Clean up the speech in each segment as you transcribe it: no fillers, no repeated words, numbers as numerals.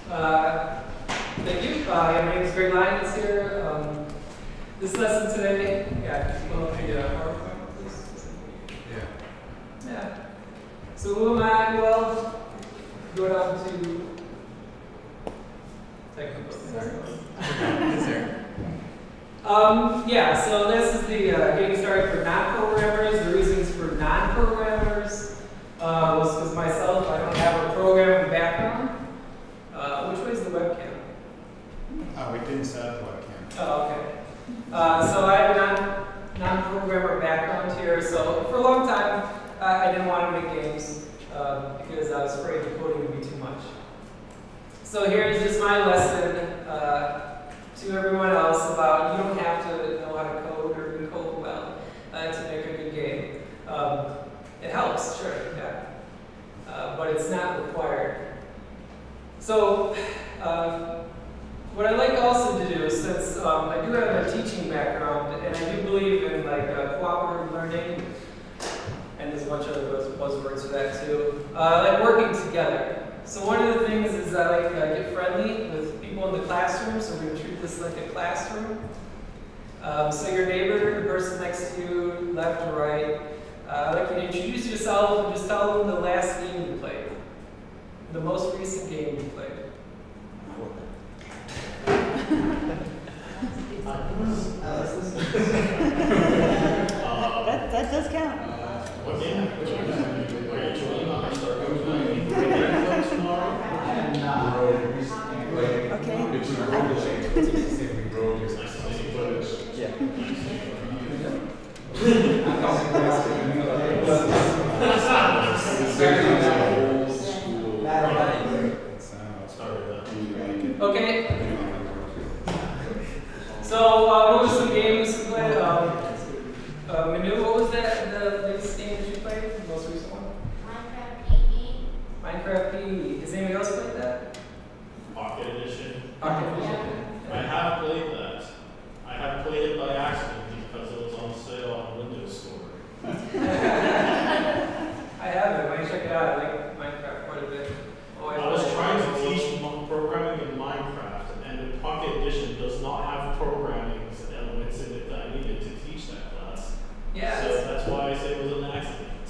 Thank you. My name is Lyons here. This lesson today, pull up the PowerPoint, please. Yeah. So who am I? Well, go down to technical. So this is the getting started for non-programmers. The reasons for non-programmers was because myself, I don't have a programming background. Which way is the webcam? We didn't set up the webcam. Oh, okay. So I have a non-programmer background here. So for a long time, I didn't want to make games because I was afraid the coding would be too much. So here's just my lesson to everyone else about you don't have to know how to code or do code well to make a good game. It helps, sure, yeah. But it's not required. So what I like also to do, since I do have a teaching background, and I do believe in cooperative learning, and there's a bunch of other buzzwords for that too, like working together. So one of the things is I like get friendly with people in the classroom, so we're going to treat this like a classroom. So your neighbor, the person next to you, left or right, I'd like you to introduce yourself and just tell them the last game you played. The most recent game you played. That does count. What game? Okay. So what was some games you played? Manu, what was the latest game that you played? The most recent one? Minecraft PE. Minecraft PE. Has anybody else played that? Pocket Edition. Pocket Edition. I have played that. I have played it by accident because it was on sale on Windows Store. I haven't. I might check it out. I like Minecraft quite a bit. I was trying to teach programming in Minecraft, and the Pocket Edition does not have programming elements in it that I needed to teach that class. Yeah. So that's why I say it was an accident.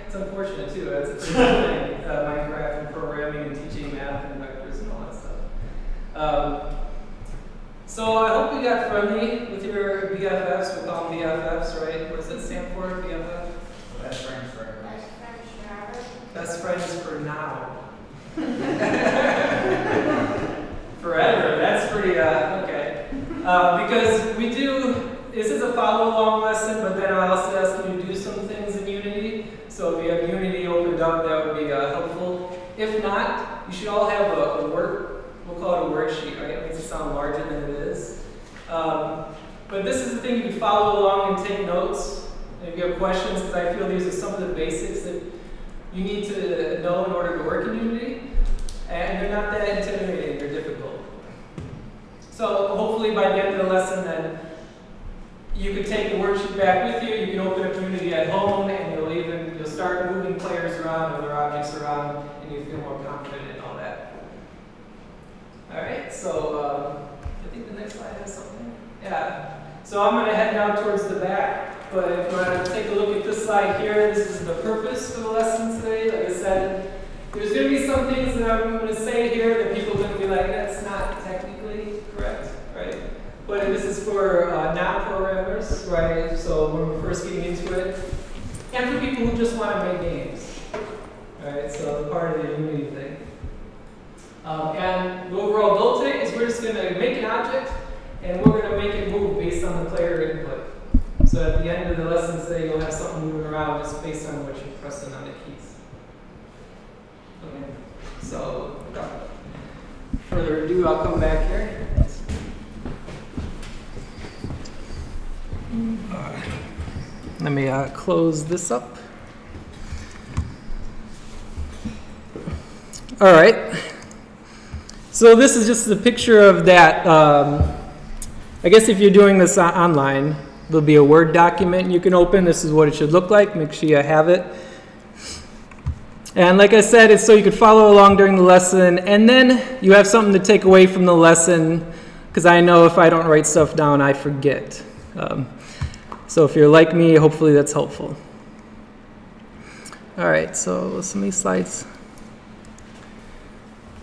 It's unfortunate too. That's a pretty good thing. Minecraft and programming and teaching math and vectors and all that stuff. So I hope you got friendly with your BFFs. We call them BFFs, right? What does that stand for, BFF? Best friends forever. Best friends for now. Forever, that's pretty, okay. Because we do, this is a follow-along lesson, but then I also ask you to do some things in Unity. So if you have Unity opened up, that would be helpful. If not, you should all have a we'll call it a worksheet, right? It makes it sound larger than it is. But this is the thing, you can follow along and take notes. And if you have questions, because I feel these are some of the basics that you need to know in order to work in Unity. And they're not that intimidating, they're difficult. So hopefully by the end of the lesson then, you can take the worksheet back with you, you can open up Unity at home, and you'll start moving players around and their objects around, and you feel more confident in all that. Alright, so I think the next slide has something. Yeah. So I'm going to head down towards the back. But if you want to take a look at this slide here, this is the purpose for the lesson today. Like I said, there's going to be some things that I'm going to say here that people are going to be like, that's not technically correct, right? But this is for non-programmers, right? So when we're first getting into it, and for people who just want to make games, right? So part of the Unity thing. And the overall goal today is we're just going to make an object, and we're going to make it move based on the player input. So at the end of the lesson today, you'll have something moving around just based on what you're pressing on the keys. Okay. So without further ado, I'll come back here. Let me close this up. All right. So this is just a picture of that. I guess if you're doing this online, there'll be a Word document you can open. This is what it should look like. Make sure you have it. And like I said, it's so you could follow along during the lesson, and then you have something to take away from the lesson, because I know if I don't write stuff down, I forget. So if you're like me, hopefully that's helpful. All right, so some of these slides.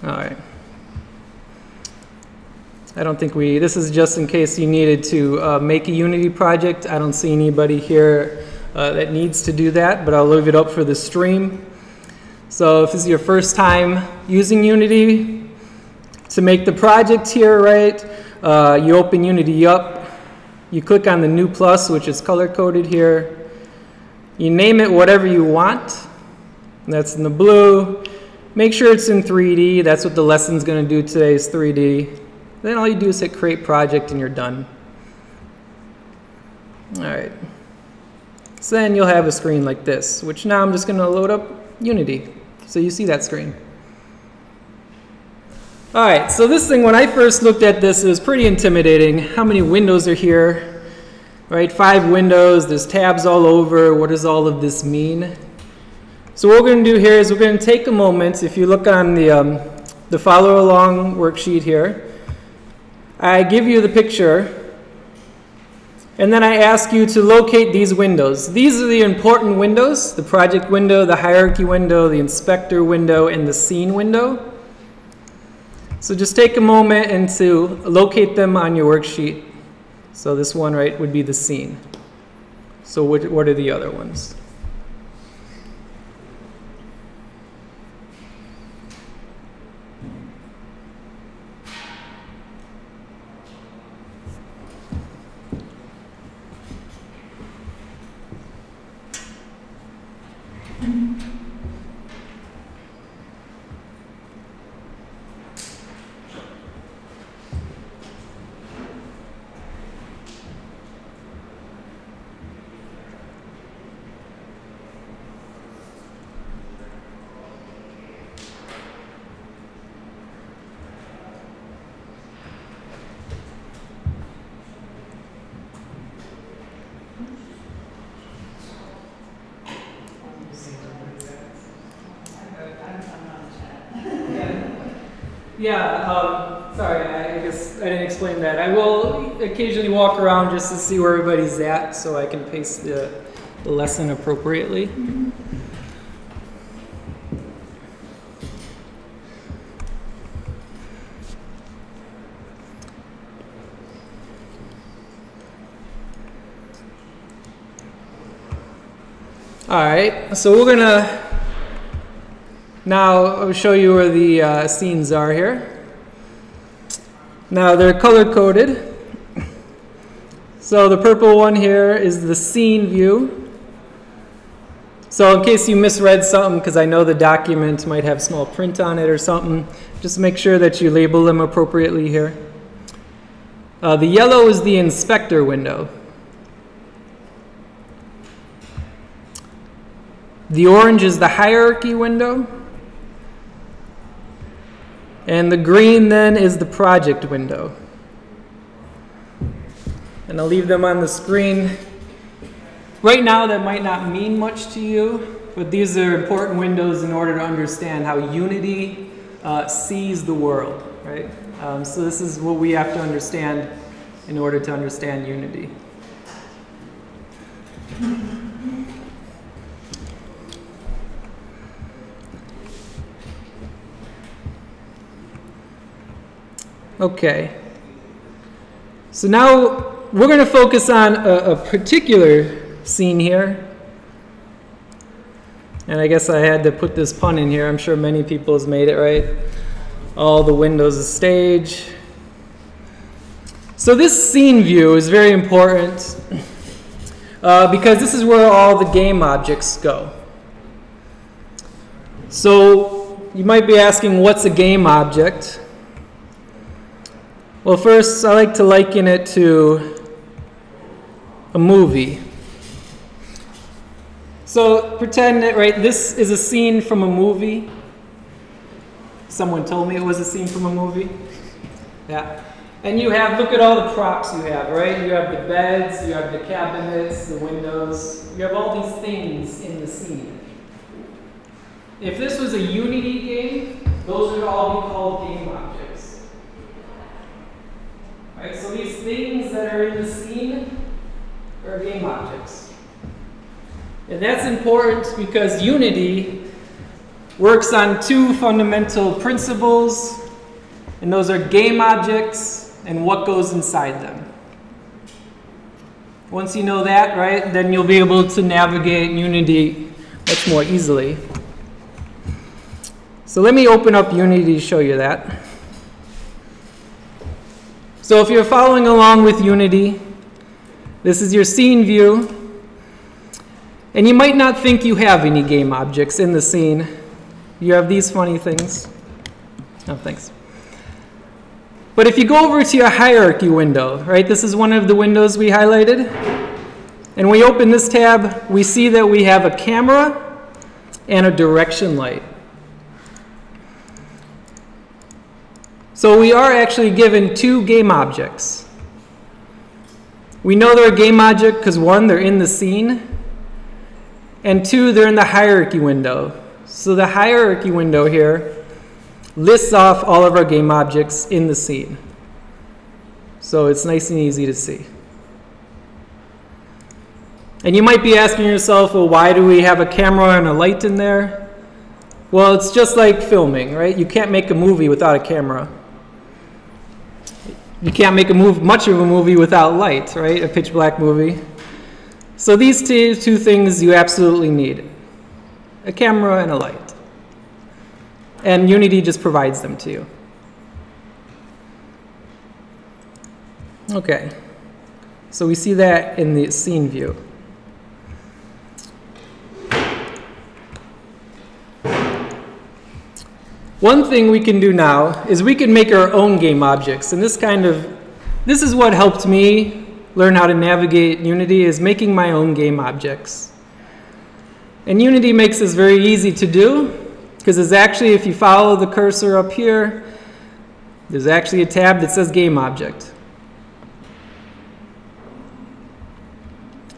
All right. I don't think this is just in case you needed to make a Unity project. I don't see anybody here that needs to do that, but I'll leave it up for the stream. So if this is your first time using Unity, to make the project here, right, you open Unity up, you click on the new plus, which is color-coded here. You name it whatever you want. That's in the blue. Make sure it's in 3D. That's what the lesson's going to do today is 3D. Then all you do is hit create project and you're done. All right. So then you'll have a screen like this, which now I'm just going to load up Unity. So you see that screen. All right, so this thing, when I first looked at this, it was pretty intimidating. How many windows are here? Right, 5 windows, there's tabs all over. What does all of this mean? So what we're going to do here is we're going to take a moment. If you look on the follow along worksheet here, I give you the picture, and then I ask you to locate these windows. These are the important windows: the project window, the hierarchy window, the inspector window, and the scene window. So just take a moment and to locate them on your worksheet. So this one, right, would be the scene. So what are the other ones? Yeah, sorry, I guess I didn't explain that. I will occasionally walk around just to see where everybody's at so I can pace the lesson appropriately. All right, so we're gonna now I'll show you where the scenes are here. Now they're color-coded. So the purple one here is the scene view. So in case you misread something, because I know the document might have small print on it or something, just make sure that you label them appropriately here. The yellow is the inspector window. The orange is the hierarchy window. And the green then is the project window. And I'll leave them on the screen. Right now that might not mean much to you, but these are important windows in order to understand how Unity sees the world, right? So this is what we have to understand in order to understand Unity. Okay, so now we're going to focus on a particular scene here. And I guess I had to put this pun in here. I'm sure many people has made it, right? All the windows of stage. So this scene view is very important because this is where all the game objects go. So you might be asking, what's a game object? Well, first, I like to liken it to a movie. So pretend that, right, this is a scene from a movie. Someone told me it was a scene from a movie. Yeah. And you have, look at all the props you have, right? You have the beds, you have the cabinets, the windows. You have all these things in the scene. if this was a Unity game, those would all be called game objects. Right, so these things that are in the scene are game objects. And that's important because Unity works on two fundamental principles, and those are game objects and what goes inside them. Once you know that, right, then you'll be able to navigate Unity much more easily. So let me open up Unity to show you that. So if you're following along with Unity, this is your scene view. And you might not think you have any game objects in the scene. You have these funny things. Oh, thanks. But if you go over to your hierarchy window, right, this is one of the windows we highlighted. And we open this tab, we see that we have a camera and a direction light. So we are actually given two game objects. We know they're a game object because one, they're in the scene, and two, they're in the hierarchy window. So the hierarchy window here lists off all of our game objects in the scene. So it's nice and easy to see. And you might be asking yourself, well, why do we have a camera and a light in there? Well, it's just like filming, right? You can't make a movie without a camera. You can't make much of a movie without light, right? A pitch black movie. So these two things you absolutely need. A camera and a light. And Unity just provides them to you. Okay. So we see that in the scene view. One thing we can do now is we can make our own game objects. And this is what helped me learn how to navigate Unity, is making my own game objects. And Unity makes this very easy to do, because there's actually, if you follow the cursor up here, there's actually a tab that says Game Object.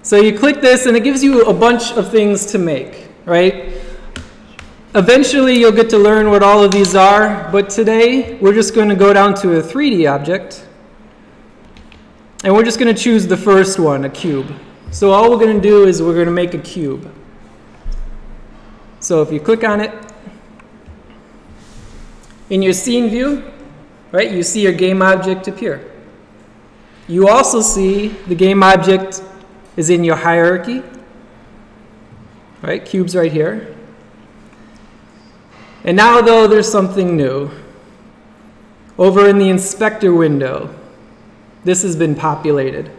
So you click this and it gives you a bunch of things to make, right? Eventually you'll get to learn what all of these are, but today we're just going to go down to a 3D object, and we're just going to choose the first one, a cube. So all we're going to do is we're going to make a cube. So if you click on it, in your scene view, right, you see your game object appear. You also see the game object is in your hierarchy, right, cube's right here. And now though, there's something new. Over in the inspector window, this has been populated.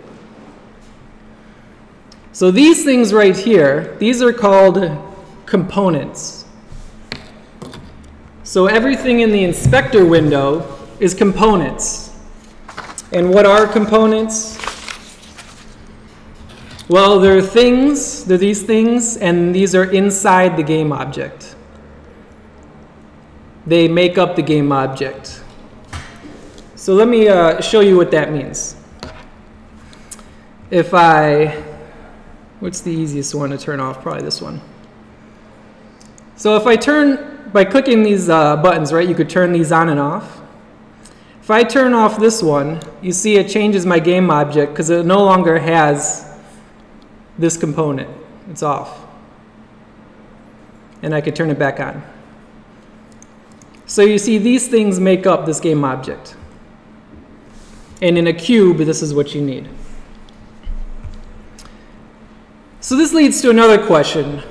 So these things right here, these are called components. So everything in the inspector window is components. And what are components? Well, they're things, they're these things, and these are inside the game object. They make up the game object. So let me show you what that means. If what's the easiest one to turn off? Probably this one. So if I by clicking these buttons, right, you could turn these on and off. If I turn off this one, you see it changes my game object because it no longer has this component. It's off. And I could turn it back on. So you see these things make up this game object. And in a cube, this is what you need. So this leads to another question.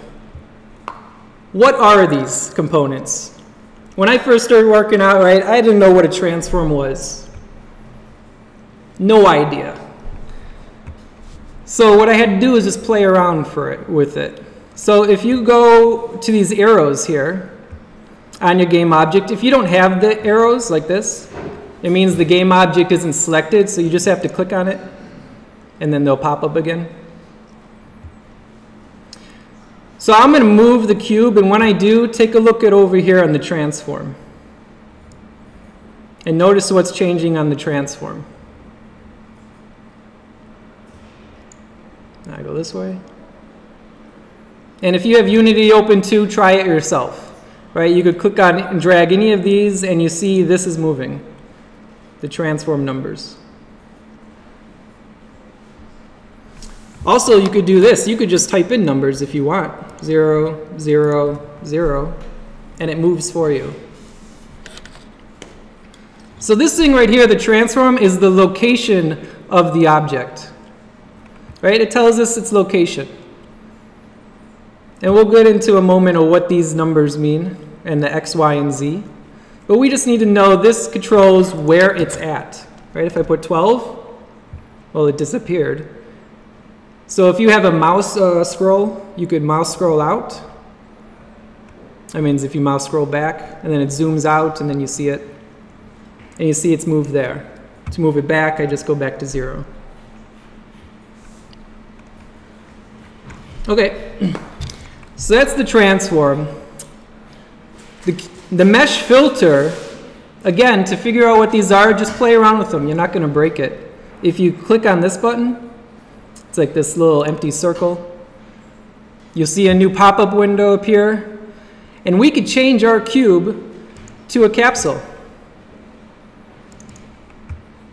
What are these components? When I first started working out, right, I didn't know what a transform was. No idea. So what I had to do is just play around with it. So if you go to these arrows here on your game object, if you don't have the arrows like this, it means the game object isn't selected, so you just have to click on it and then they'll pop up again. So I'm going to move the cube, and when I do, take a look at over here on the transform. And notice what's changing on the transform. I go this way. And if you have Unity open too, try it yourself. right? You could click on and drag any of these, and you see this is moving, the transform numbers. Also, you could do this. You could just type in numbers if you want. 0, 0, 0, and it moves for you. So this thing right here, the transform, is the location of the object. Right? It tells us its location. And we'll get into a moment of what these numbers mean, and the x, y, and z. But we just need to know this controls where it's at. Right? If I put 12, well, it disappeared. So if you have a mouse scroll, you could mouse scroll out. That means if you mouse scroll back, and then it zooms out, and then you see it. And you see it's moved there. To move it back, I just go back to 0. Okay, so that's the transform. The mesh filter, again, to figure out what these are, just play around with them. You're not going to break it. If you click on this button, it's like this little empty circle. You'll see a new pop-up window appear. And we could change our cube to a capsule.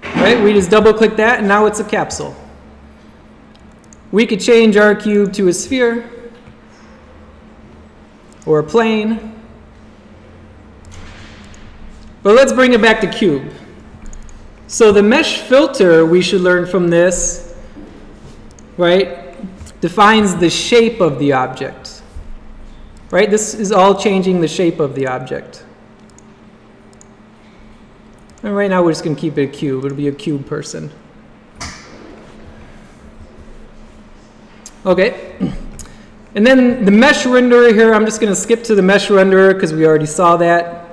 Right? We just double-click that, and now it's a capsule. We could change our cube to a sphere or a plane. But let's bring it back to cube. So the mesh filter, we should learn from this, right, defines the shape of the object. Right? This is all changing the shape of the object. And right now we're just going to keep it a cube. It'll be a cube person. Okay. And then the mesh renderer here, I'm just going to skip to the mesh renderer because we already saw that.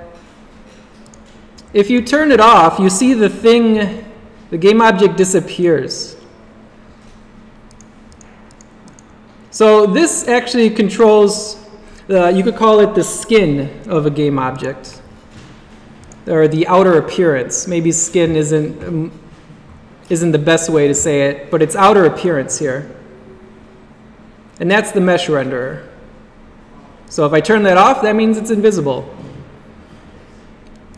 If you turn it off, you see the thing, the game object disappears. So this actually controls, you could call it the skin of a game object, or the outer appearance. Maybe skin isn't the best way to say it, but it's outer appearance here. And that's the mesh renderer. So if I turn that off, that means it's invisible.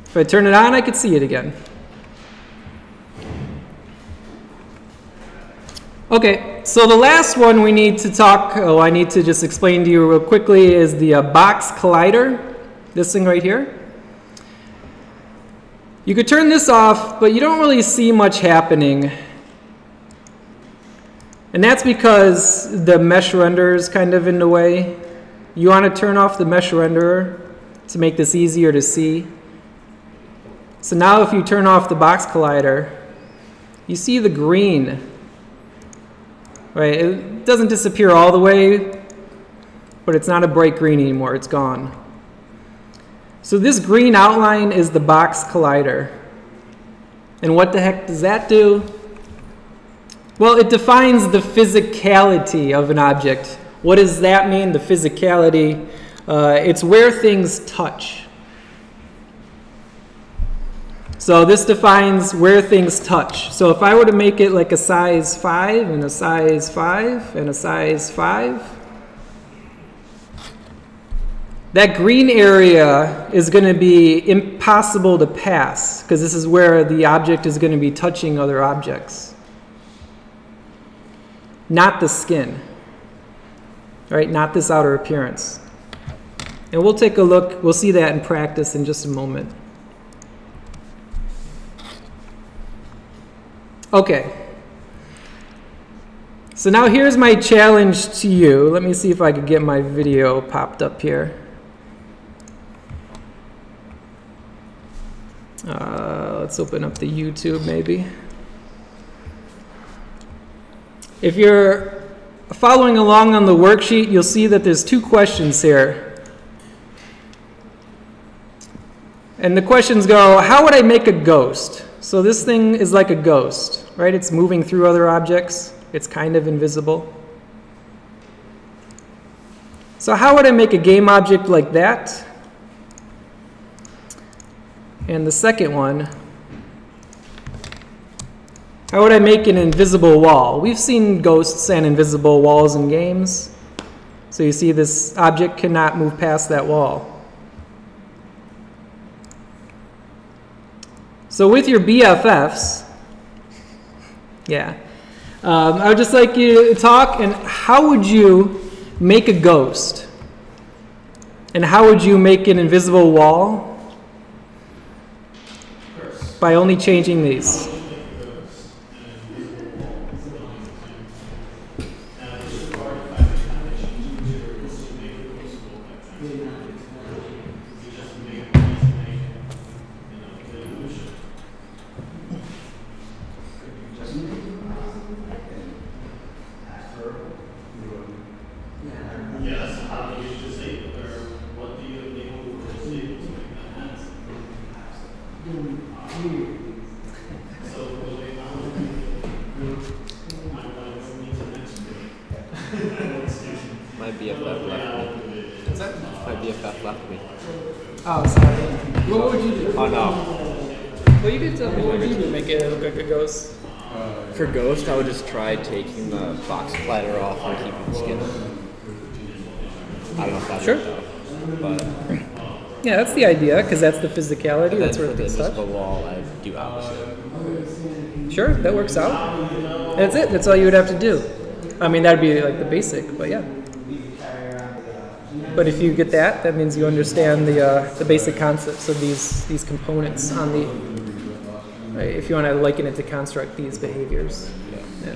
If I turn it on, I could see it again. Okay, so the last one we need to talk, I need to just explain to you real quickly, is the box collider, this thing right here. You could turn this off, but you don't really see much happening. And that's because the mesh renderer is kind of in the way. You want to turn off the mesh renderer to make this easier to see. So now if you turn off the box collider, you see the green. Right? It doesn't disappear all the way, but it's not a bright green anymore. It's gone. So this green outline is the box collider. And what the heck does that do? Well, it defines the physicality of an object. What does that mean, the physicality? It's where things touch. So this defines where things touch. So if I were to make it like a size 5 and a size 5 and a size 5, that green area is going to be impossible to pass because this is where the object is going to be touching other objects. Not the skin. Right? Not this outer appearance. And we'll take a look. We'll see that in practice in just a moment. Okay. So now here's my challenge to you. Let me see if I could get my video popped up here. Let's open up the YouTube maybe. If you're following along on the worksheet, you'll see that there's 2 questions here. And the questions go, how would I make a ghost? So this thing is like a ghost, right? It's moving through other objects. It's kind of invisible. So how would I make a game object like that? And the second one, how would I make an invisible wall? We've seen ghosts and invisible walls in games. So you see this object cannot move past that wall. So with your BFFs, yeah, I would just like you to talk, and how would you make a ghost? And how would you make an invisible wall? By only changing these. My BFF left me. What's that? My BFF left me. Oh, sorry. What would you do? Oh no. Well, you could tell me what would you do to make it look like a ghost. For Ghost, I would just try taking the box splatter off and keeping the skin on. I don't know if that Sure. worked out, but Yeah, that's the idea, because that's the physicality. then That's for where it the gets stuck. invisible wall, I do opposite. Sure, that works out. That's it. That's all you would have to do. I mean, that'd be like the basic, but yeah. But if you get that, that means you understand the basic concepts of these components on the. Right, if you want to liken it to construct these behaviors. Yeah.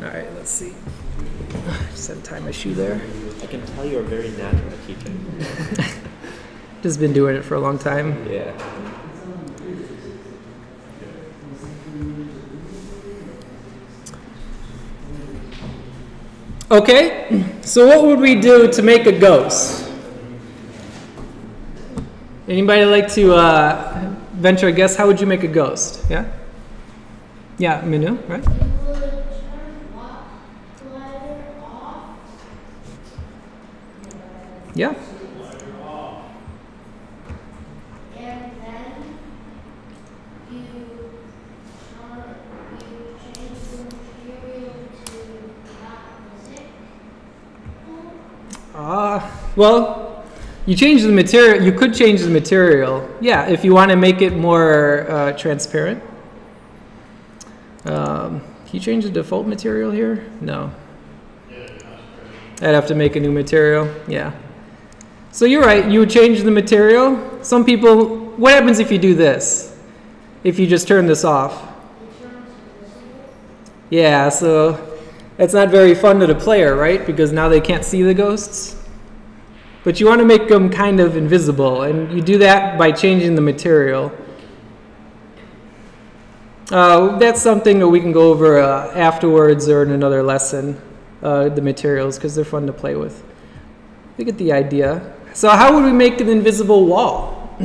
All right, let's see. Just had to tie my shoe there. I can tell you're very natural at teaching. Just been doing it for a long time. Yeah. Okay, so what would we do to make a ghost? Anybody like to venture a guess? How would you make a ghost? Yeah? Yeah, Minu, right? You would turn block glider off. Yeah. And then you change the material to not zip. Well, you change the material. You could change the material. Yeah, if you want to make it more transparent. Can you change the default material here? No. I'd have to make a new material. Yeah. So you're right. You would change the material. Some people. What happens if you do this? If you just turn this off? Yeah. So that's not very fun to the player, right? Because now they can't see the ghosts. But you want to make them kind of invisible, and you do that by changing the material. That's something that we can go over afterwards or in another lesson, the materials, because they're fun to play with. You get the idea. So how would we make an invisible wall?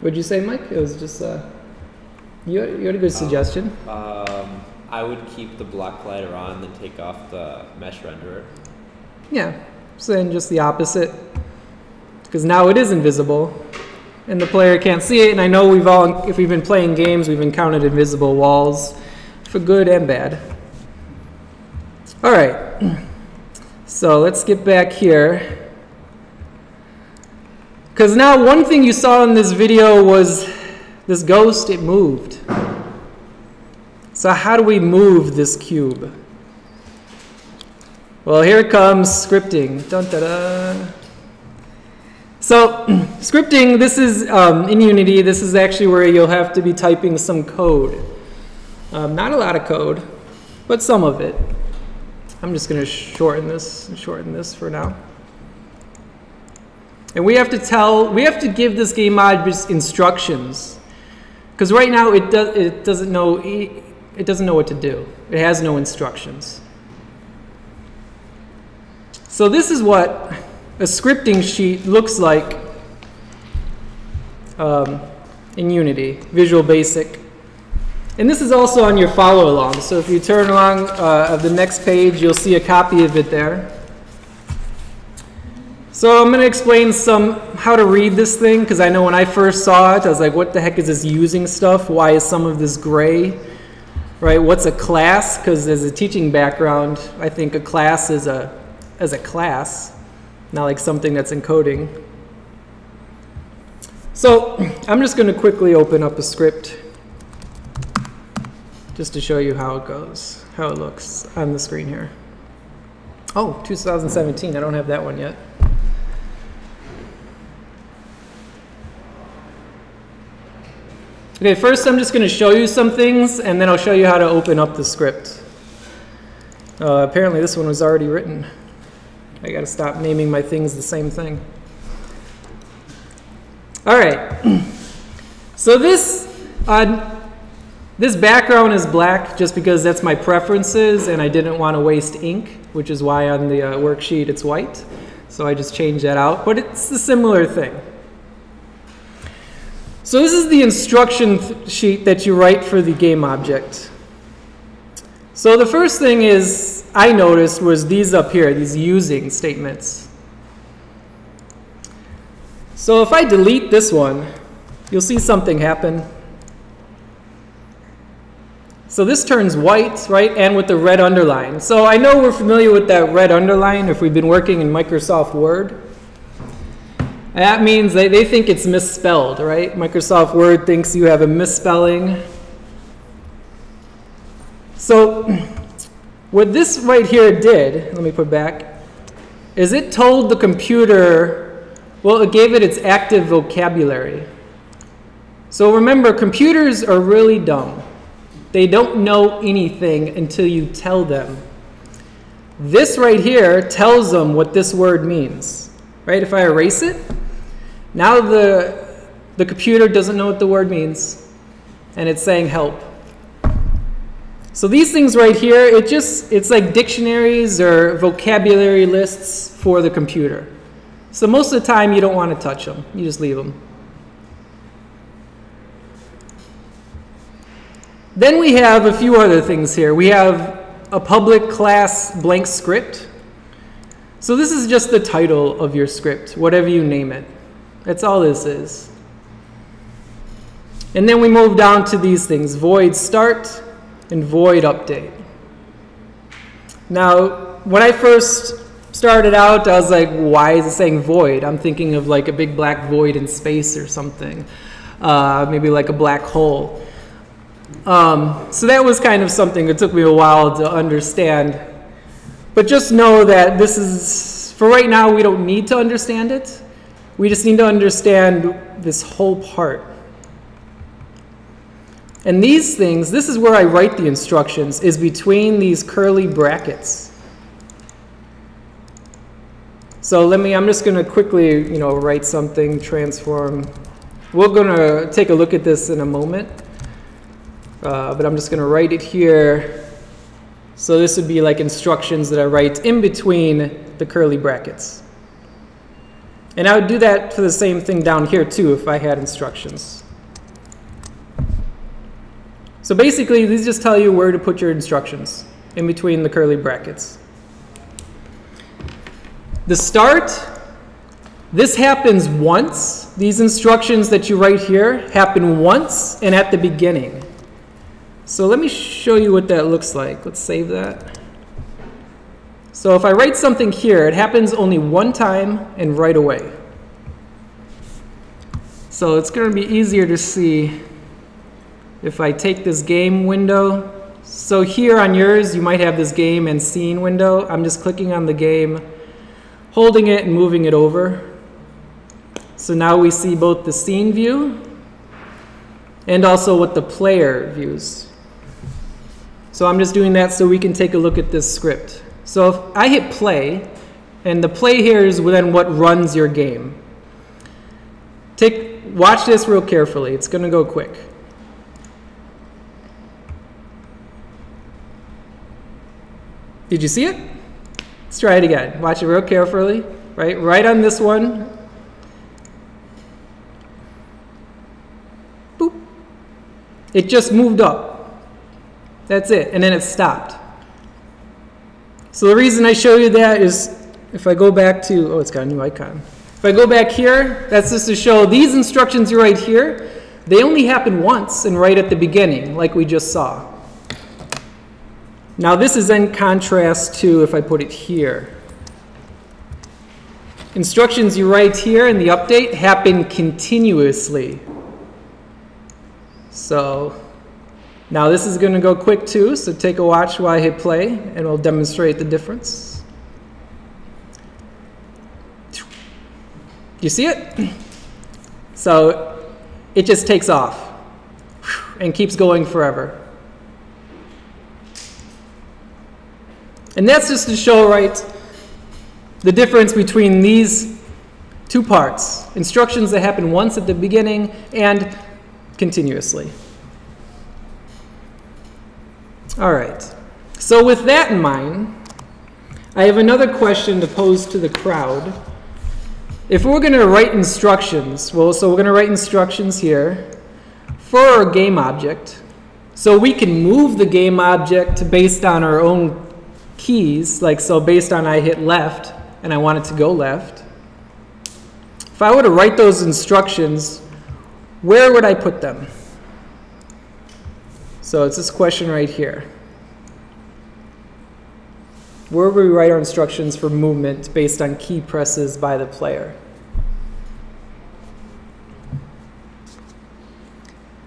What'd you say, Mike? It was just, you had a good suggestion. I would keep the block glider on, then take off the mesh renderer. Yeah, so then just the opposite. Because now it is invisible, and the player can't see it. And I know if we've been playing games, we've encountered invisible walls, for good and bad. All right, so let's get back here. Because now one thing you saw in this video was this ghost, it moved. So how do we move this cube? Well, here it comes, scripting. Dun, da, da. So scripting, this is in Unity, this is actually where you'll have to be typing some code. Not a lot of code, but some of it. I'm just going to shorten this for now. And we have to give this game mod instructions. Because right now it doesn't know what to do. It has no instructions. So this is what a scripting sheet looks like in Unity, Visual Basic. And this is also on your follow along. So if you turn along the next page, you'll see a copy of it there. So I'm going to explain how to read this thing, because I know when I first saw it, I was like, what the heck is this using stuff? Why is some of this gray? Right? What's a class? Because as a teaching background, I think a class is a as a class, not like something that's encoding. So I'm just going to quickly open up a script just to show you how it goes, how it looks on the screen here. Oh, 2017, I don't have that one yet. Okay, first I'm just going to show you some things, and then I'll show you how to open up the script. Apparently this one was already written. I got to stop naming my things the same thing. All right, so this background is black just because that's my preferences, and I didn't want to waste ink, which is why on the worksheet it's white. So I just changed that out, but it's a similar thing. So this is the instruction sheet that you write for the game object. So the first thing is I noticed was these up here, these using statements. So if I delete this one, you'll see something happen. So this turns white, right, and with the red underline. So I know we're familiar with that red underline if we've been working in Microsoft Word. That means they think it's misspelled, right? Microsoft Word thinks you have a misspelling. So what this right here did, let me put back, is it told the computer, well, it gave it its active vocabulary. So remember, computers are really dumb. They don't know anything until you tell them. This right here tells them what this word means, right? If I erase it, now the computer doesn't know what the word means, and it's saying help. So these things right here, it's like dictionaries or vocabulary lists for the computer. So most of the time you don't want to touch them, you just leave them. Then we have a few other things here. We have a public class blank script. So this is just the title of your script, whatever you name it. That's all this is. And then we move down to these things, void start and void update. Now, when I first started out, I was like, why is it saying void? I'm thinking of like a big black void in space or something, maybe like a black hole. So that was kind of something that took me a while to understand. But just know that this is, for right now, we don't need to understand it. We just need to understand this whole part. And these things, this is where I write the instructions, is between these curly brackets. So I'm just going to quickly, write something, transform. We're going to take a look at this in a moment. But I'm just going to write it here. So this would be like instructions that I write in between the curly brackets. And I would do that for the same thing down here too if I had instructions. So basically these just tell you where to put your instructions in between the curly brackets. The start, this happens once. These instructions that you write here happen once and at the beginning. So let me show you what that looks like. Let's save that. So if I write something here, it happens only one time and right away. So it's going to be easier to see if I take this game window. So here on yours, you might have this game and scene window. I'm just clicking on the game, holding it and moving it over. So now we see both the scene view and also what the player views. So I'm just doing that so we can take a look at this script. So if I hit play, and the play here is then what runs your game. Watch this real carefully. It's going to go quick. Did you see it? Let's try it again. Watch it real carefully. Right on this one. Boop. It just moved up. That's it. And then it stopped. So the reason I show you that is if I go back to, oh, it's got a new icon. If I go back here, that's just to show these instructions right here, they only happen once and right at the beginning, like we just saw. Now this is in contrast to if I put it here. instructions you write here in the update happen continuously. So now this is going to go quick too, so take a watch while I hit play and we'll demonstrate the difference. You see it? So it just takes off and keeps going forever. And that's just to show, right, the difference between these two parts. Instructions that happen once at the beginning and continuously. All right. So with that in mind, I have another question to pose to the crowd. If we're going to write instructions, well, so we're going to write instructions here for our game object. So we can move the game object based on our own keys, like so based on I hit left and I want it to go left. If I were to write those instructions, where would I put them? So it's this question right here. Where would we write our instructions for movement based on key presses by the player?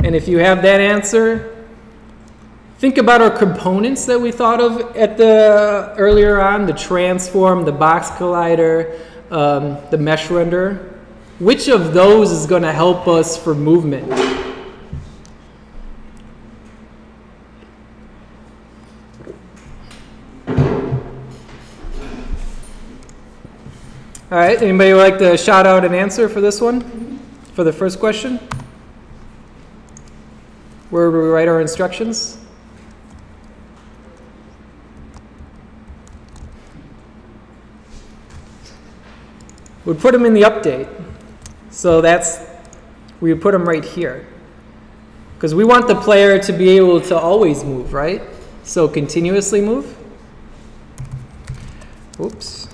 And if you have that answer, think about our components that we thought of at the earlier on, the transform, the box collider, the mesh renderer. Which of those is going to help us for movement? All right, anybody would like to shout out an answer for this one? For the first question? Where do we write our instructions? We'd put them in the update. So we would put them right here. Because we want the player to be able to always move, right? So continuously move. Oops.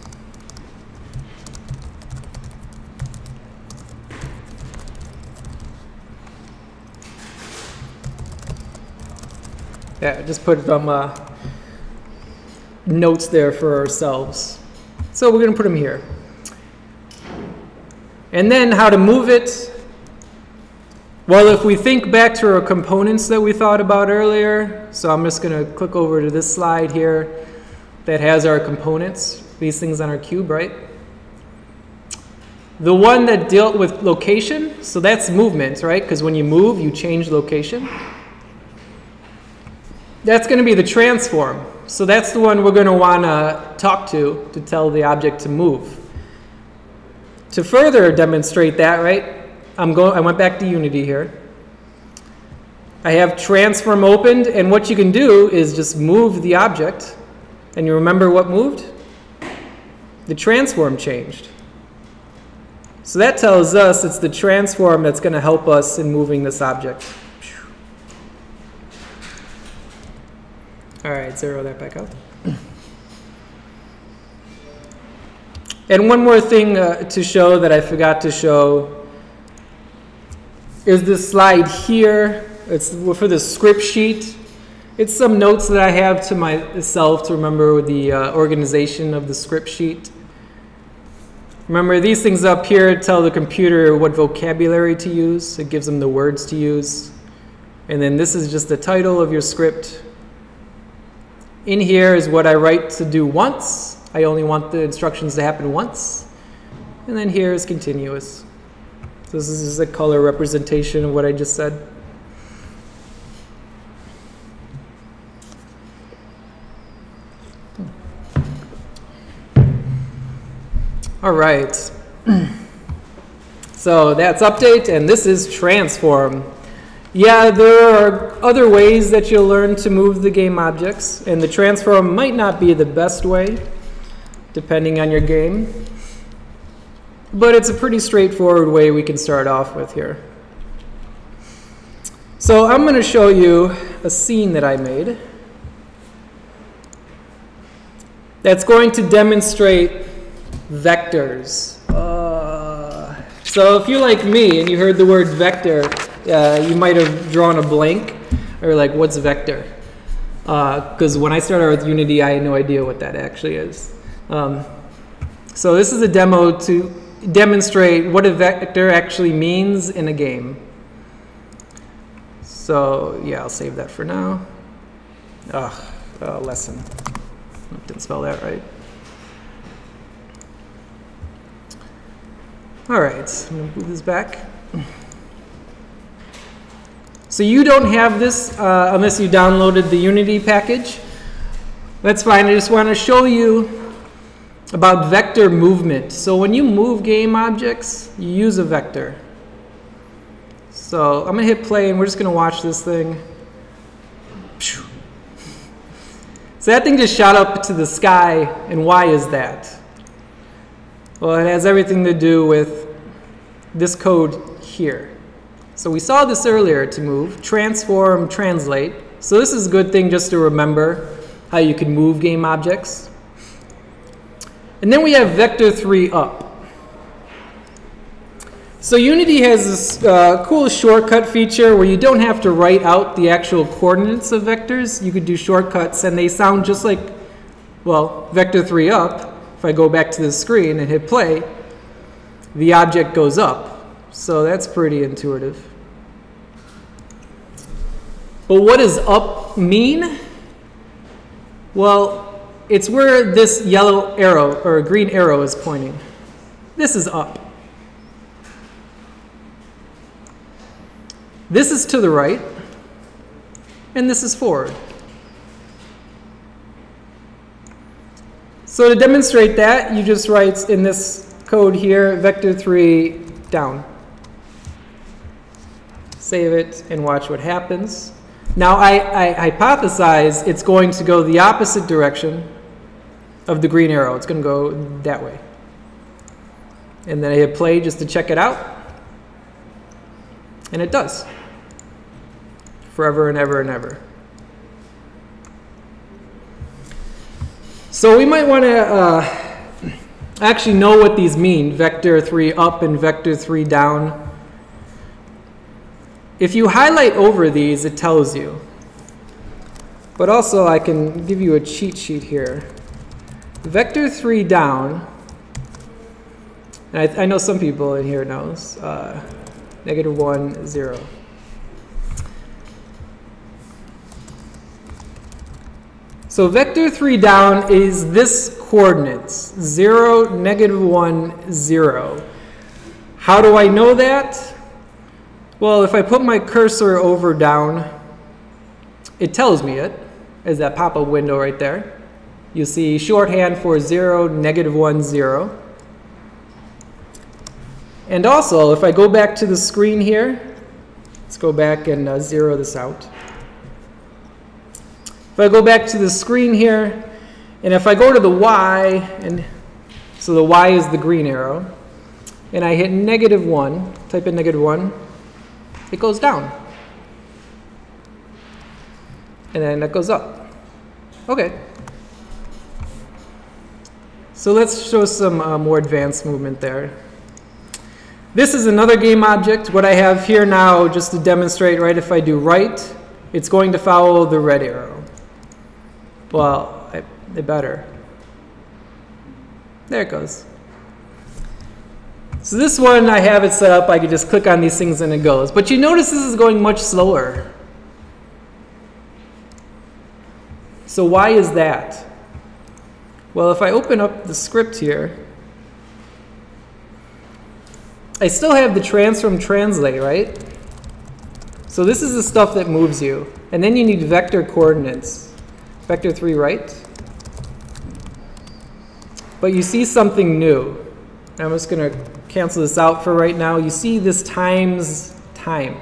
Yeah, just put some notes there for ourselves. So we're going to put them here. And then how to move it. Well, if we think back to our components that we thought about earlier, so I'm just going to click over to this slide here that has our components, these things on our cube, right? The one that dealt with location, so that's movement, right? Because when you move, you change location. That's going to be the transform. So that's the one we're going to want to talk to tell the object to move. To further demonstrate that, right, I went back to Unity here. I have transform opened, and what you can do is just move the object. And you remember what moved? The transform changed. So that tells us it's the transform that's going to help us in moving this object. All right, zero that back out. And one more thing to show that I forgot to show is this slide here. It's for the script sheet. It's some notes that I have to myself to remember the organization of the script sheet. Remember, these things up here tell the computer what vocabulary to use. It gives them the words to use. And then this is just the title of your script. In here is what I write to do once. I only want the instructions to happen once. And then here is continuous. So this is just a color representation of what I just said. All right. So that's update, and this is transform. Yeah, there are other ways that you'll learn to move the game objects, and the transform might not be the best way, depending on your game. But it's a pretty straightforward way we can start off with here. So I'm going to show you a scene that I made that's going to demonstrate vectors. So if you're like me and you heard the word vector, you might have drawn a blank, or like, what's vector? Because when I started with Unity, I had no idea what that actually is. So this is a demo to demonstrate what a vector actually means in a game. So yeah, I'll save that for now. Lesson. Didn't spell that right. All right, I'm gonna move this back. So you don't have this unless you downloaded the Unity package. That's fine. I just want to show you about vector movement. So when you move game objects, you use a vector. So I'm going to hit play, and we're just going to watch this thing. So that thing just shot up to the sky, and why is that? Well, it has everything to do with this code here. So we saw this earlier to move, transform, translate. So this is a good thing just to remember how you can move game objects. And then we have vector 3 up. So Unity has this cool shortcut feature where you don't have to write out the actual coordinates of vectors. You could do shortcuts, and they sound just like, well, vector 3 up. If I go back to the screen and hit play, the object goes up. So that's pretty intuitive. But what does up mean? Well, it's where this yellow arrow or green arrow is pointing. This is up. This is to the right, and this is forward. So to demonstrate that, you just write in this code here, vector 3 down. Save it and watch what happens. Now I hypothesize it's going to go the opposite direction of the green arrow. It's going to go that way. And then I hit play just to check it out. And it does. Forever and ever and ever. So we might want to actually know what these mean, vector 3 up and vector 3 down. If you highlight over these, it tells you. But also, I can give you a cheat sheet here. Vector 3 down, and I know some people in here knows, -1, 0. So vector 3 down is this coordinates, 0, -1, 0. How do I know that? Well, if I put my cursor over down, it tells me it, as that pop-up window right there. You see shorthand for 0, -1, 0. And also, if I go back to the screen here, let's go back and zero this out. If I go back to the screen here, and if I go to the Y, and so the Y is the green arrow, and I hit -1, type in -1, it goes down. And then it goes up. Okay. So let's show some more advanced movement there. This is another game object. What I have here now, just to demonstrate, right, if I do right, it's going to follow the red arrow. Well, I better. There it goes. So this one, I have it set up. I could just click on these things and it goes. But you notice this is going much slower. So why is that? Well, if I open up the script here, I still have the transform translate, right? So this is the stuff that moves you. And then you need vector coordinates. Vector 3 right. But you see something new. I'm just going to cancel this out for right now. You see this times time.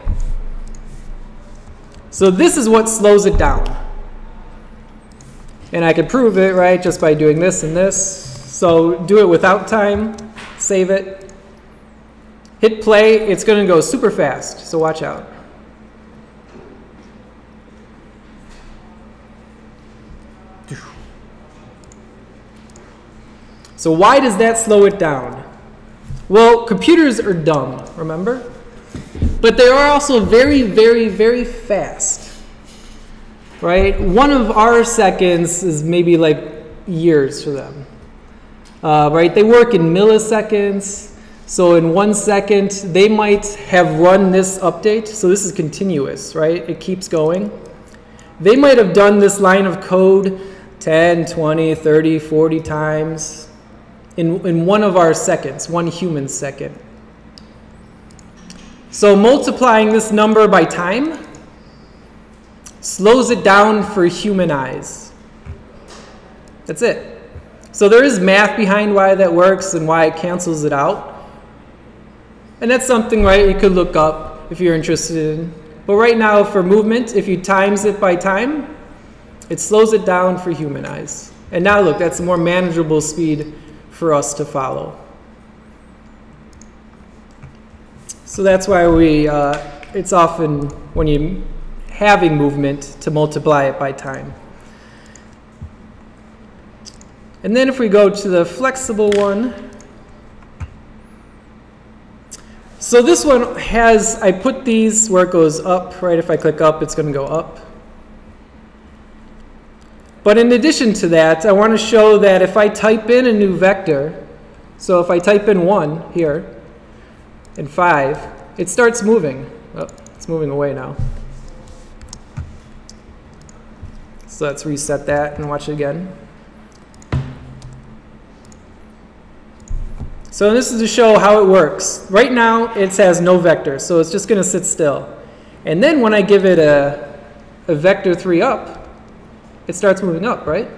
So this is what slows it down. And I could prove it, right, just by doing this and this. So do it without time. Save it. Hit play. It's going to go super fast. So watch out. So why does that slow it down? Well, computers are dumb, remember? But they are also very, very, very fast. Right? 1 of our seconds is maybe like years for them. right? They work in milliseconds. So in 1 second, they might have run this update. So this is continuous, right? It keeps going. They might have done this line of code 10, 20, 30, 40 times in one of our seconds, 1 human second. So multiplying this number by time slows it down for human eyes. That's it. So there is math behind why that works and why it cancels it out. And that's something, right, you could look up if you're interested in. But right now for movement, if you times it by time, it slows it down for human eyes. And now look, that's a more manageable speed for us to follow. So that's why it's often when you're having movement to multiply it by time. And then if we go to the flexible one, so this one has, I put these where it goes up, right? If I click up, it's going to go up. But in addition to that, I want to show that if I type in a new vector, so if I type in 1 here, and 5, it starts moving. Oh, it's moving away now. So let's reset that and watch it again. So this is to show how it works. Right now, it has no vector, so it's just going to sit still. And then when I give it a vector 3 up, it starts moving up, right?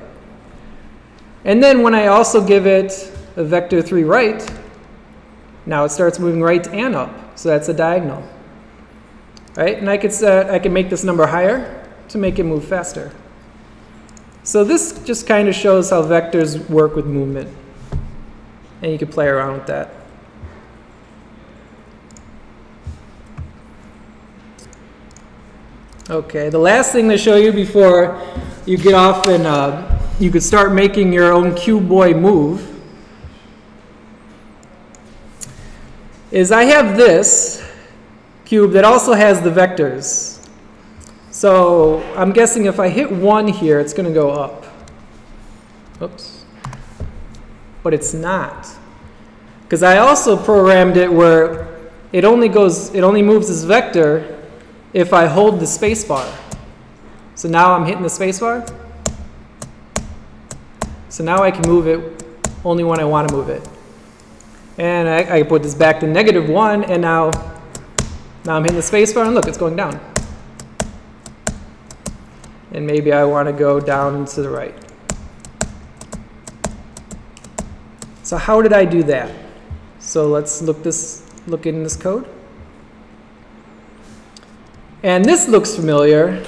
And then when I also give it a vector 3 right, now it starts moving right and up. So that's a diagonal, right? And I can make this number higher to make it move faster. So this just kind of shows how vectors work with movement. And you can play around with that. Okay, the last thing to show you before you get off and you could start making your own cube boy move is I have this cube that also has the vectors. So I'm guessing if I hit 1 here, it's going to go up. Oops. But it's not. Because I also programmed it where it only moves this vector if I hold the space bar. So now I'm hitting the space bar. So now I can move it only when I want to move it. And I put this back to -1, and now I'm hitting the space bar, and look, it's going down. And maybe I want to go down to the right. So how did I do that? So let's look in this code. And this looks familiar.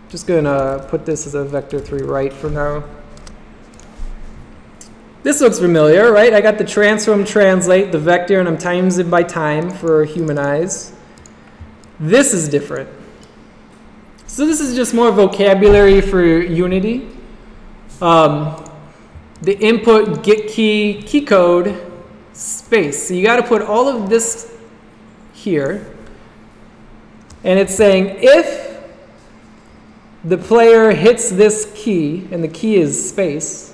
Just going to put this as a vector 3 right for now. This looks familiar, right? I got the transform, translate, the vector, and I'm times it by time for human eyes. This is different. So this is just more vocabulary for Unity. The input, get key, key code, space. So you got to put all of this here. And it's saying if the player hits this key, and the key is space,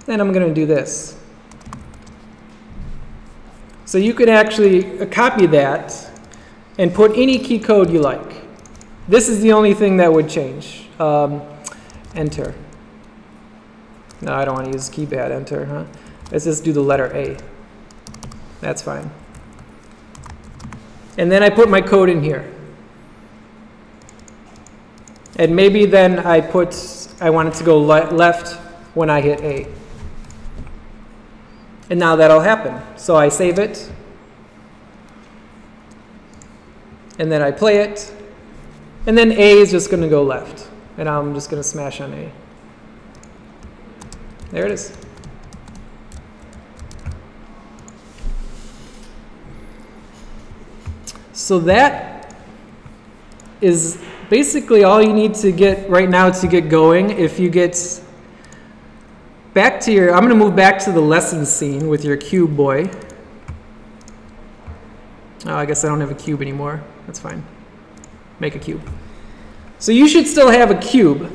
then I'm going to do this. So you could actually copy that and put any key code you like. This is the only thing that would change. Enter. No, I don't want to use keypad, enter, huh? Let's just do the letter A. That's fine. And then I put my code in here. And maybe then I want it to go left when I hit A. And now that'll happen. So I save it. And then I play it. And then A is just going to go left. And I'm just going to smash on A. There it is. So that is basically all you need to get right now to get going. If you get back to your, I'm going to move back to the lesson scene with your cube boy. Oh, I guess I don't have a cube anymore. That's fine. Make a cube. So you should still have a cube.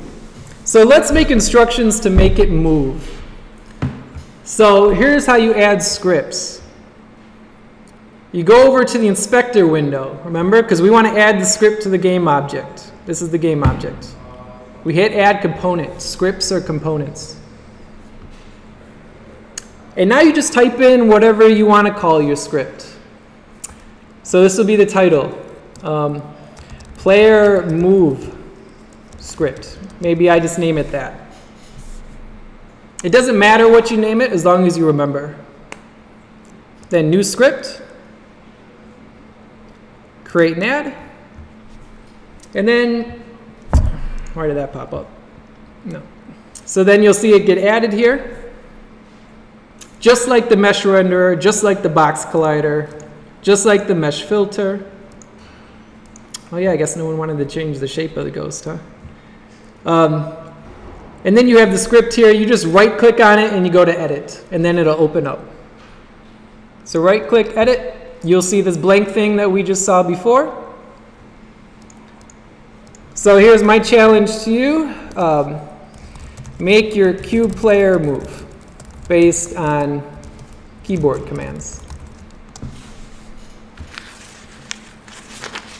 So let's make instructions to make it move. So here's how you add scripts. You go over to the inspector window, remember? Because we want to add the script to the game object. This is the game object. We hit add component. Scripts are components. And now you just type in whatever you want to call your script. So this will be the title. Player move script. Maybe I just name it that. It doesn't matter what you name it as long as you remember. Then new script. Create and add. And then, why did that pop up? No. So then you'll see it get added here. Just like the mesh renderer, just like the box collider, just like the mesh filter. Oh yeah, I guess no one wanted to change the shape of the ghost, huh? And then you have the script here. You just right click on it and you go to edit, and then it'll open up. So right click, edit. You'll see this blank thing that we just saw before. So here's my challenge to you. Make your cube player move based on keyboard commands.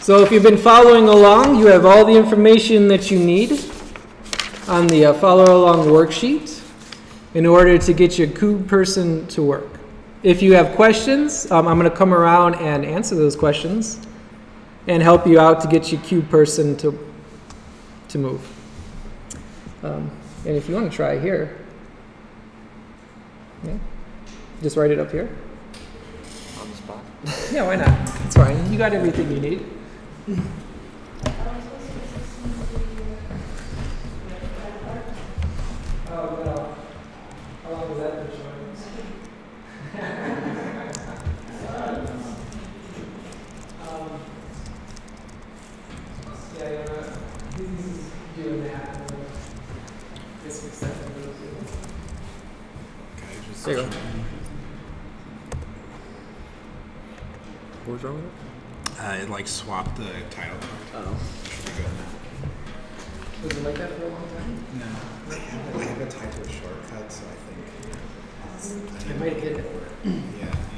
So if you've been following along, you have all the information that you need on the follow along worksheet in order to get your cube person to work. If you have questions, I'm going to come around and answer those questions and help you out to get your cube person to move. And if you want to try here, yeah, just write it up here. On the spot? Yeah, why not? It's fine. You got everything you need. Oh, no. How long has that been showing? This is doing that. This makes sense. There you go. What was wrong with it? It like swapped the title card. Oh. Should be good. Was it like that for a long time? No. I have it tied to a shortcut, so I think I might hit it. yeah, you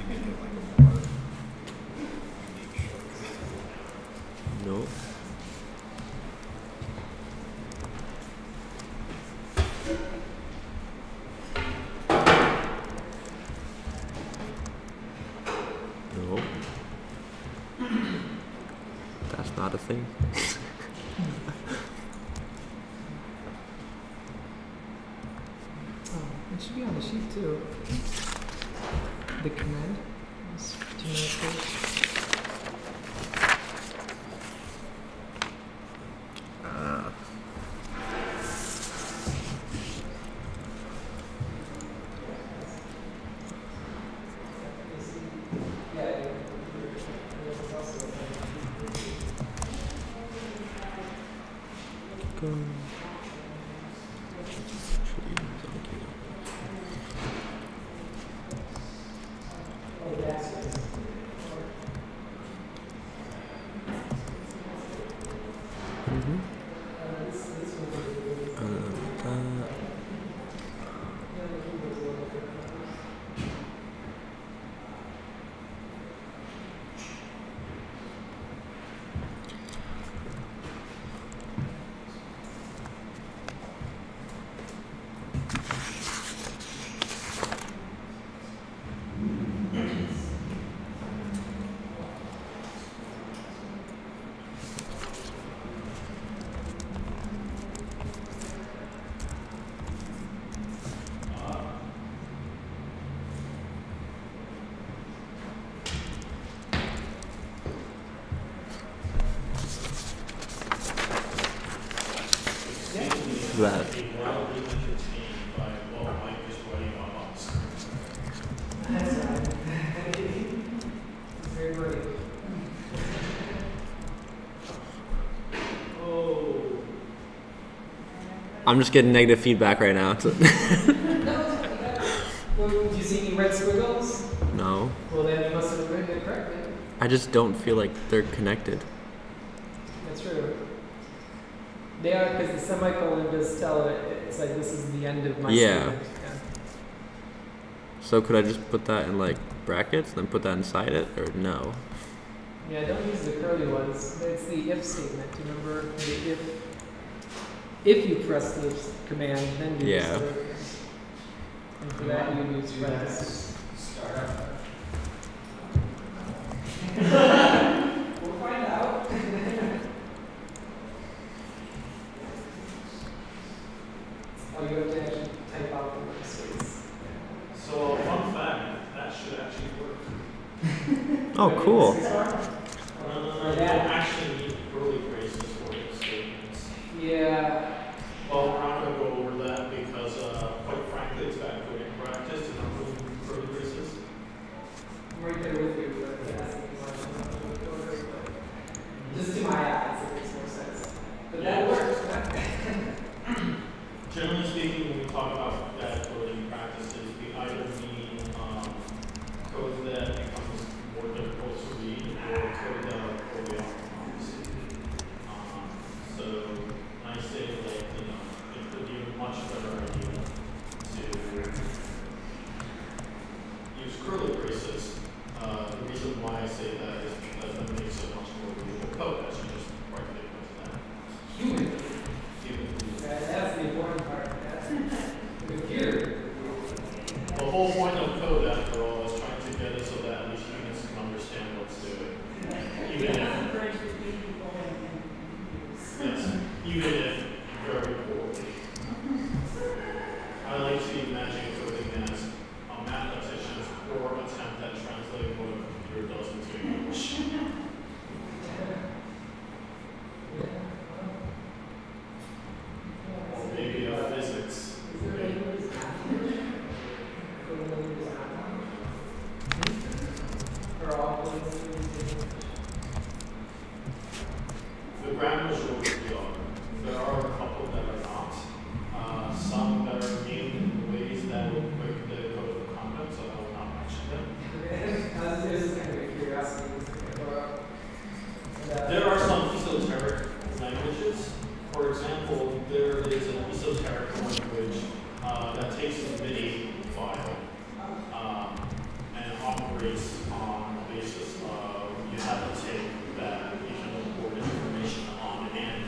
make it like a more unique shortcut. No. No. That's not a thing. It should be on the sheet too. The command. That. I'm just getting negative feedback right now. Do you see any red squiggles? No. Well, then you must have read it correctly. I just don't feel like they're connected. That's true. They are, because the semicolon does tell it. It's like this is the end of my Yeah. statement. Yeah. So could I just put that in like brackets, then put that inside it, or no? Yeah, don't use the curly ones. It's the if statement. Do you remember the if you press the command, then do Yeah. this. And for that you use parentheses. We'll find out. Oh, you have to actually type out the workspace. So, fun fact, that should actually work. Oh, cool. You don't actually need curly braces for your statements. Yeah. Well, we're not going to go over that because, quite frankly, it's bad coding practice to not put curly braces. I'm right there with you, but that's if you want to know the coders, but just to my eyes, it makes more sense. But that works. Generally speaking, when we talk about bad coding practices, we either mean code that becomes more difficult to read or code that are poorly optimized. So I say that, you know, it could be a much better idea to use curly braces. The reason why I say that is because it makes it much more readable code, as you just rightly pointed out. Human. Human. That's the important part. The computer. The whole point of code, after all, is trying to get it so that at least humans can understand what's doing. Even if, yes, even if very poorly. I like to imagine coding as a mathematician's poor attempt at translating what a computer does into English. Or maybe physics. The grammar rules there are a couple that are not. Some that are named in ways that will break the code of conduct, so I will not mention them. This is kind of a curiosity. There are some esoteric languages. For example, there is an esoteric language that takes a MIDI file and operates on the basis of you have to take that you can import information on and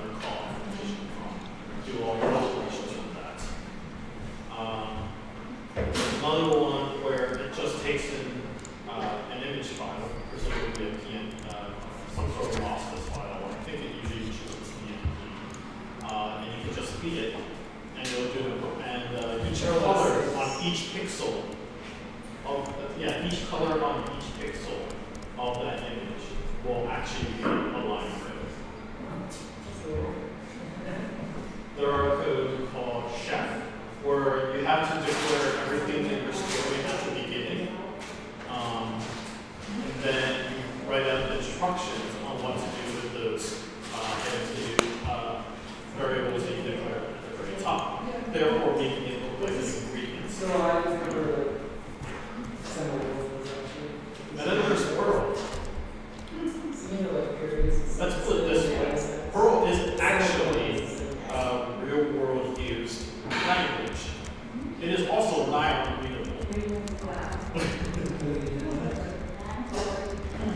recall information from, do all your operations with that. There's another one where it just takes in an image file, presumably a PNG, some sort of lossless file, or I think it usually chooses PNG, and you can just feed it, and it'll do it, and each color on each pixel of each color on each pixel of that image will actually be aligned with. There are a code called chef, where you have to declare everything in your story at the beginning. And then you write out the instructions on what to do with those variables that you declare at the very top. Therefore, making it look like the ingredients. So I just remember the symbols actually. And then there's Perl. Let's put it this way. Perl is actually real-world used language. It is also non-readable.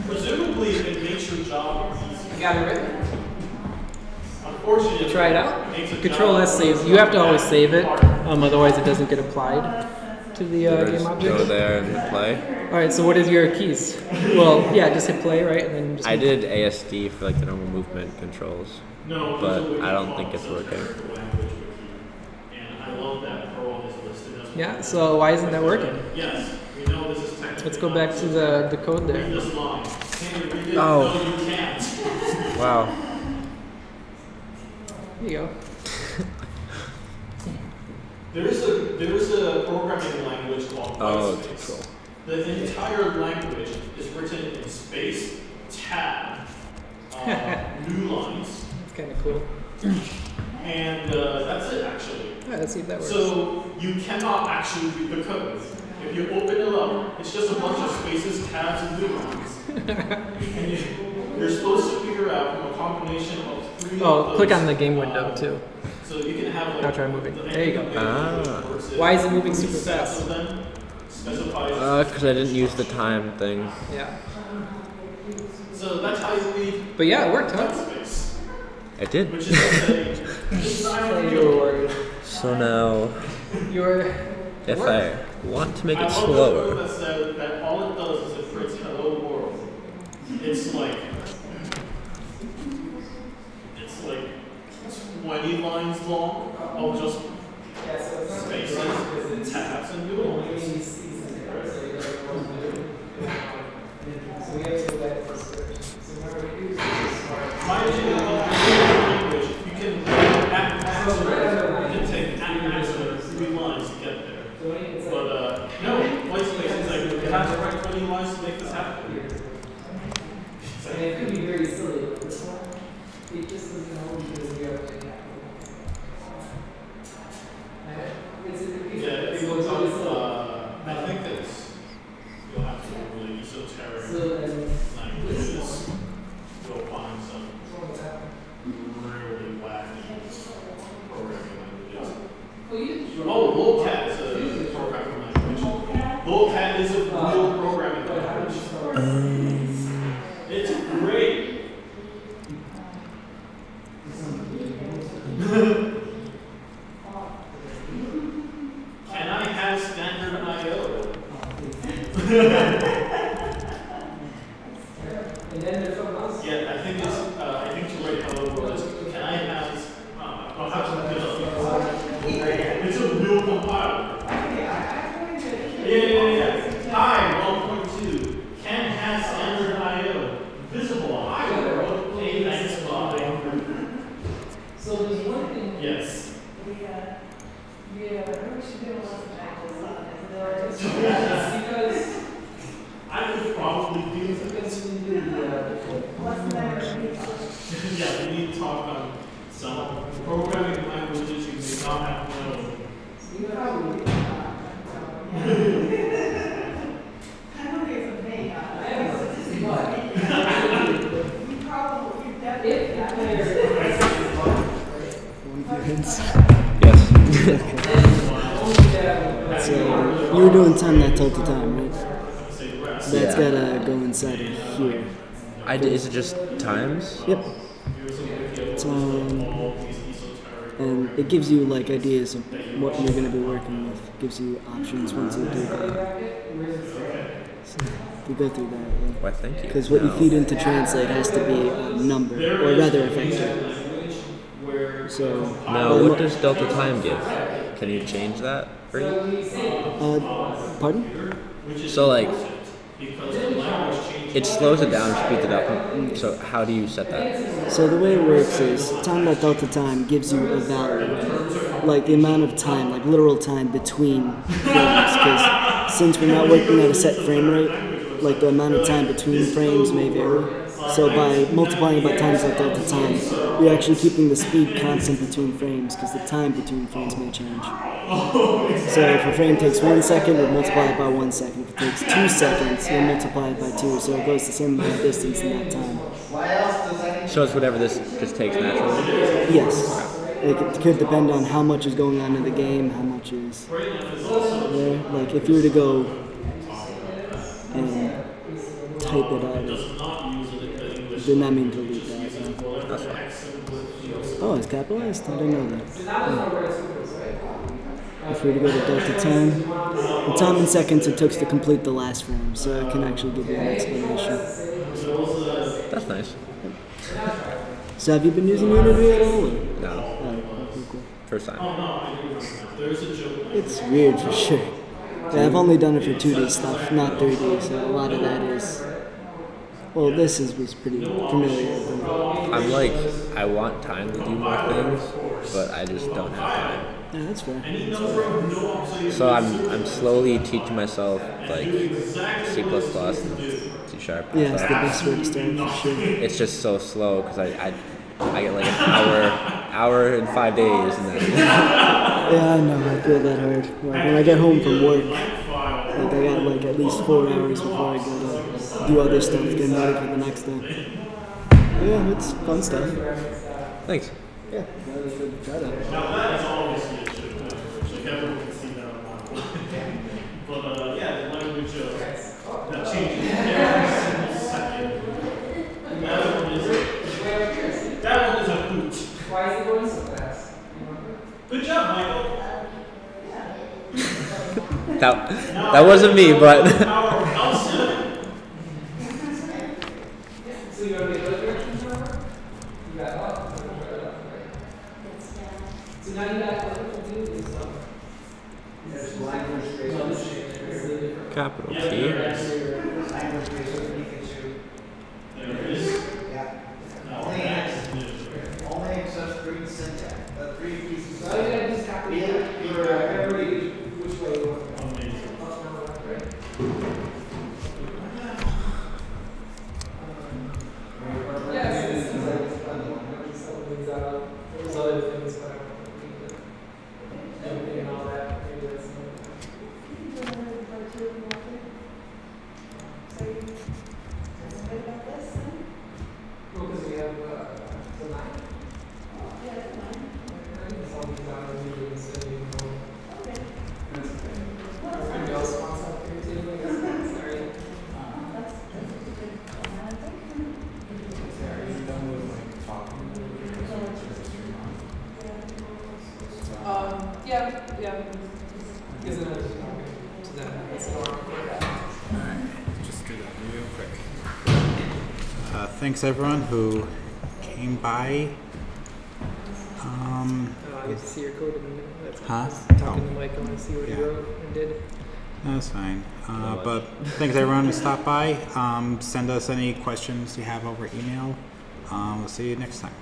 Presumably, it makes your job easy. You got it written? Unfortunately, Try it out. makes it Control job S saves. You have to always save it, otherwise it doesn't get applied to the Or game just object. go there and play. All right. So what is your keys? Well, yeah, just hit play, right, and then just. I did ASD for like the normal movement controls. No, But there's a I don't wiki think it's called working. Subject Language Wiki. And I love that Perl is listed as one. Yeah. So why isn't that working? Yes, we know this is technically. Let's go back to the code Read there. this line. Can you read it? Oh. No, you can't. Wow. Here you go. There is a programming language called Oh, whitespace. cool. The entire language is written in space, tab, new lines, That's kind of cool. and that's it actually. All right, let's see if that works. So you cannot actually read the code. If you open it up, it's just a bunch of spaces, tabs, and new lines. And you're supposed to figure out from a combination of three. Oh, of click those, on the game window too. So you can have like. Now try moving. the There you go. ending of the Ah. works Why is it moving three super sets fast? of them, specifies. Because I didn't use the time thing. Yeah. So that's how you read But yeah, it worked, huh? space, I did. which is to say, design You were worried. So now, You were. if I want to make I it love the slower, code that said that all it does is it prints hello world. It's like 20 lines long of just spaces, tabs, and new lines. My opinion of language, you can take three lines to get there. But no, white space is like you have to write 20 lines to make this happen. And it could be very silly, but this one, it just doesn't know because we have to Yeah, it looks like, I think that's, you'll have to really esoteric languages. You'll find some really wacky programming languages. Oh, Lolcat is a programming language. Lolcat is a real programming language. It's great. Can I have standard I/O? And then there's something else. Yeah, I think it's. I think to write hello world is. Can I have? I'll have to look it up. It's a real compiler. Yeah. Hi, 1.2. Can have standard I/O. Visible. Hi world. Hey, thanks. Bye. So there's one thing. Yes. Because I could probably do this. Yeah, we need to talk on some programming languages you may not have known. yes. So you were doing time that total time, right? So that's Yeah. gotta go inside of here. Is it just times? Yep. And it gives you like ideas of what you're gonna be working with. Gives you options once you do that. So we go through that. Why, thank you. Because what you feed into translate has to be a number, or rather a vector. So Now, what does delta time give? Can you change that for you? pardon? So, like, it slows it down, speeds it up. So, how do you set that? So the way it works is time.delta time gives you a value, like the amount of time, like literal time between frames. Because since we're not working at a set frame rate, like the amount of time between frames may vary. So by multiplying by times.delta time, we're actually keeping the speed constant between frames because the time between frames may change. So if a frame takes 1 second, we'll multiply it by 1 second. If it takes 2 seconds, we'll multiply it by 2. So it goes the same amount of distance in that time. So, it's whatever this just takes naturally? Yes. Like it could depend on how much is going on in the game, how much is there. Like if you were to go and type it out, then that means delete that. That's fine. Oh, it's capitalized? I didn't know that. If we were to go to delta time, the time in seconds it took to complete the last frame, so it can actually give you an explanation. That's nice. So have you been using Unity at all? Or? No. Oh, cool. First time. It's weird for sure. Yeah, I've only done it for 2D stuff, not 3D, so a lot of that is... Well, was pretty familiar. I'm like, I want time to do more things, but I just don't have time. Yeah, that's fair. So I'm slowly teaching myself like C++ and C#. Yeah, it's the best way to start for sure. It's just so slow because I get like an hour in 5 days, and then Yeah, I know. I feel that hard. Like when I get home from work, like I got like at least 4 hours before I go to do other stuff, get ready for the next day. Yeah, it's fun stuff. thanks. Yeah, try that. Now that is obviously a chip, which like everyone can see that on my But yeah. that wasn't me, but. Power comes in. So you want to get other directions over? You got up. So now you got other views. There's language space. Capital T. There is. Yeah. No, Only that's only accepts three syntax, three pieces. So all you gotta do is copy it for every which way you want. amazing. Up, down, left, right. Yes, it seems like it's fun. Maybe some of these out. There's other things, but I don't think the jumping and all that. Maybe that's cool because we have the 9. It's all these out of the instead of even going. That's okay. Everybody else wants up here too, I guess. Sorry. Are you done with like talking? Yeah. Isn't it? To that. That's normal. Alright, just do that real quick. Thanks everyone who came by. I get to see your code in a minute. That's Huh? talking to Mike. I want to see what Yeah. he wrote and did. That's fine. But thanks everyone who stopped by. Send us any questions you have over email. We'll see you next time.